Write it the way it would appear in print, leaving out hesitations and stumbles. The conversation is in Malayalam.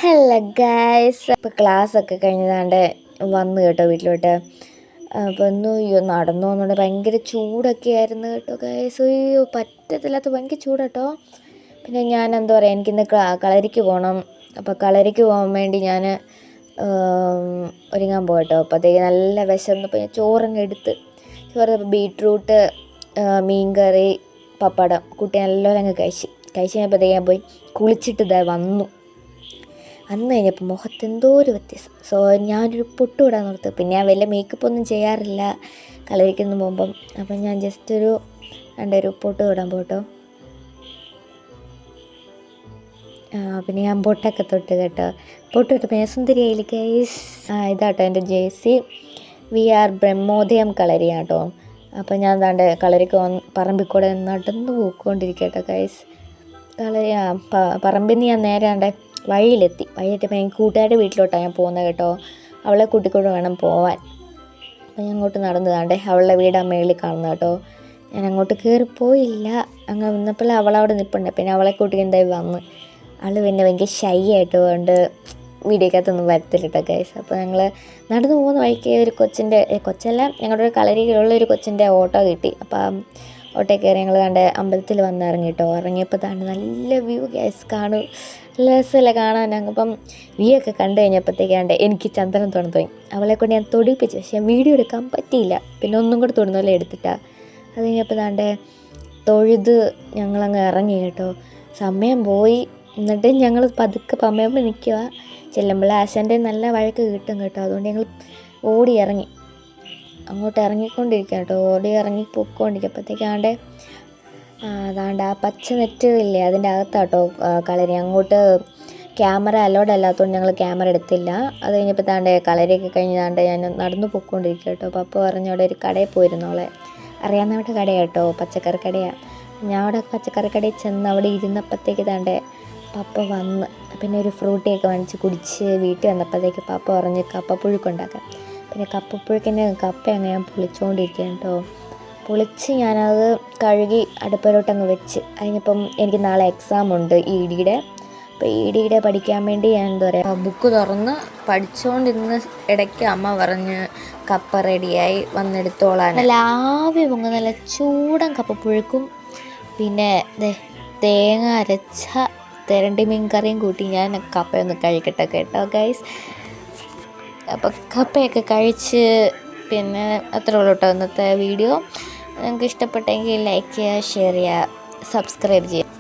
ഹലോ ഗൈസ്, ഇപ്പോൾ ക്ലാസ്സൊക്കെ കഴിഞ്ഞതാണ്ട് വന്നു കേട്ടോ വീട്ടിലോട്ട്. അപ്പോൾ ഒന്നും നടന്നു പോകുന്നുണ്ട്. ഭയങ്കര ചൂടൊക്കെ ആയിരുന്നു കേട്ടോ ഗൈസ്. അയ്യോ പറ്റത്തില്ലാത്ത ഭയങ്കര ചൂട് കേട്ടോ. പിന്നെ ഞാൻ എന്താ പറയുക, എനിക്കിന്ന് കളരിക്ക് പോകണം. അപ്പോൾ കളരിക്ക് പോകാൻ വേണ്ടി ഞാൻ ഒരുങ്ങാൻ പോകട്ടോ. അപ്പോഴത്തേക്ക് നല്ല വിശന്നപ്പോൾ ഞാൻ ചോറങ്ങ് എടുത്ത് ബീട്രൂട്ട്, മീൻകറി, പപ്പടം കൂട്ടി നല്ലോണം അങ്ങ് കഴിച്ച് കഴിഞ്ഞപ്പോഴത്തേക്ക് ഞാൻ പോയി കുളിച്ചിട്ട് ഇതാ വന്നു കഴിഞ്ഞപ്പോൾ മുഖത്തെന്തോ ഒരു വ്യത്യാസം. സോ ഞാനൊരു പൊട്ട് ഇടാൻ നിർത്തി. പിന്നെ ഞാൻ വലിയ മേക്കപ്പ് ഒന്നും ചെയ്യാറില്ല കളരിക്കൊന്നും പോകുമ്പം. അപ്പം ഞാൻ ജസ്റ്റ് ഒരു പൊട്ട് ഇടാൻ പോട്ടോ. പിന്നെ ഞാൻ പൊട്ടൊക്കെ തൊട്ട് കേട്ടോ. പൊട്ട് തൊട്ടപ്പോൾ ഞാൻ സുന്ദരിയായില്ല ഗൈസ്. ഇതാട്ടോ എൻ്റെ ജേഴ്സി. വി ആർ ബ്രഹ്മോദയം കളരിയാട്ടോ. അപ്പം ഞാൻ ദാണ്ട് കളരിക്ക് പറമ്പിൽ കൂടെ നടന്ന് പോയിക്കൊണ്ടിരിക്കട്ടോ ഗൈസ്. പറമ്പിൽ നിന്ന് ഞാൻ നേരെ വഴിയിലെത്തിയപ്പോൾ ഞാൻ കൂട്ടുകാരുടെ വീട്ടിലോട്ടാണ് ഞാൻ പോകുന്നത് കേട്ടോ. അവളെ കൂട്ടിക്കൊണ്ട് വേണം പോവാൻ. അപ്പം ഞാൻ അങ്ങോട്ട് നടന്നതാണ്ടേ അവളുടെ വീട് ആ മേളിൽ കാണുന്നത് കേട്ടോ. ഞാൻ അങ്ങോട്ട് കയറിപ്പോയില്ല. അങ്ങനെ വന്നപ്പോൾ അവളവിടെ നിൽപ്പുണ്ട്. പിന്നെ അവളെ കൂട്ടി എന്തായി വന്ന് അവൾ പിന്നെ ഭയങ്കര ഷൈ ആയിട്ട് കൊണ്ട് വീഡിയോക്കകത്തൊന്നും വരത്തില്ല കേട്ടോ ഗൈസ്. അപ്പോൾ ഞങ്ങൾ നടന്നു പോകുന്ന വഴിക്ക് ഒരു കൊച്ചല്ല ഞങ്ങളുടെ ഒരു കളരിയിലുള്ള ഒരു കൊച്ചിൻ്റെ ഓട്ടോ കിട്ടി. അപ്പം ഓട്ടോ കയറി ഞങ്ങൾ അമ്പലത്തിൽ വന്ന് ഇറങ്ങി കേട്ടോ. ഇറങ്ങിയപ്പോൾ നല്ല വ്യൂ ഗൈസ്. കാണും നല്ല രസമല്ലേ കാണാൻ. അപ്പം വ്യൂ ഒക്കെ കണ്ടു കഴിഞ്ഞപ്പോഴത്തേക്കാണ്ട് എനിക്ക് ചന്ദനം തോന്നി. അവളെ കൊണ്ട് ഞാൻ തൊടിപ്പിച്ചു. പക്ഷേ ഞാൻ വീഡിയോ എടുക്കാൻ പറ്റിയില്ല. പിന്നെ ഒന്നും കൂടെ തൊടുന്നല്ലേ എടുത്തിട്ടാ. അത് കഴിഞ്ഞപ്പോൾ തൊഴുത് ഞങ്ങളങ്ങ് ഇറങ്ങി കേട്ടോ. സമയം പോയി. എന്നിട്ട് ഞങ്ങൾ പതുക്കെ പമ്മയമ്പോൾ നിൽക്കുക. ചെല്ലുമ്പോൾ ആശാൻ്റെ നല്ല വഴക്ക് കിട്ടും കേട്ടോ. അതുകൊണ്ട് ഞങ്ങൾ ഓടി ഇറങ്ങി അങ്ങോട്ട് ഇറങ്ങിക്കൊണ്ടിരിക്കുക കേട്ടോ. ഓടി ഇറങ്ങി പൊയ്ക്കൊണ്ടിരിക്കുമ്പോഴത്തേക്കാണ്ട് ആ പച്ച നെറ്റ് ഇല്ലേ അതിൻ്റെ അകത്താട്ടോ കളരി. അങ്ങോട്ട് ക്യാമറ അലോഡ് അല്ലാത്തതുകൊണ്ട് ഞങ്ങൾ ക്യാമറ എടുത്തില്ല. അത് കഴിഞ്ഞപ്പോൾ കളരിയൊക്കെ കഴിഞ്ഞ് ഞാൻ നടന്നു പൊയ്ക്കൊണ്ടിരിക്കുക കേട്ടോ. പപ്പ പറഞ്ഞ അവിടെ ഒരു കടയിൽ പോയിരുന്നോളെ. അറിയാവുന്നവിടെ കടയാണ് കേട്ടോ, പച്ചക്കറി കടയാണ്. ഞാൻ അവിടെ പച്ചക്കറി കടയിൽ ചെന്ന് അവിടെ ഇരുന്നപ്പോഴത്തേക്ക് പപ്പ വന്ന് പിന്നെ ഒരു ഫ്രൂട്ടിയൊക്കെ വാങ്ങിച്ച് കുടിച്ച് വീട്ടിൽ വന്നപ്പോഴത്തേക്ക് പപ്പ പറഞ്ഞ് കപ്പപ്പുഴുക്കുണ്ടാക്കാം. പിന്നെ കപ്പപ്പുഴുക്കിൻ്റെ കപ്പ അങ്ങ് ഞാൻ പൊളിച്ചുകൊണ്ടിരിക്കുകയാണ് കേട്ടോ. പൊളിച്ച് ഞാനത് കഴുകി അടുപ്പിലോട്ടങ്ങ് വെച്ച് കഴിഞ്ഞപ്പം എനിക്ക് നാളെ എക്സാമുണ്ട് ED-യുടെ. അപ്പോൾ ED-യുടെ പഠിക്കാൻ വേണ്ടി ഞാൻ ബുക്ക് തുറന്ന് പഠിച്ചുകൊണ്ടിരുന്ന ഇടയ്ക്ക് അമ്മ പറഞ്ഞ് കപ്പ റെഡിയായി വന്നെടുത്തോളാൻ. നല്ല ആവി പൊങ്ങും നല്ല ചൂടൻ കപ്പപ്പുഴുക്കും പിന്നെ തേങ്ങ അരച്ച തെരണ്ടി മീൻ കറിയും കൂട്ടി ഞാൻ കപ്പയൊന്ന് കഴിക്കട്ടെ കേട്ടോ ഗൈസ്. അപ്പോൾ കപ്പയൊക്കെ കഴിച്ച് പിന്നെ അത്രേ ഉള്ളൂ കേട്ടോ ഇന്നത്തെ വീഡിയോ. നിങ്ങൾക്ക് ഇഷ്ടപ്പെട്ടെങ്കിൽ ലൈക്ക് ചെയ്യുക, ഷെയർ ചെയ്യുക, സബ്സ്ക്രൈബ് ചെയ്യുക.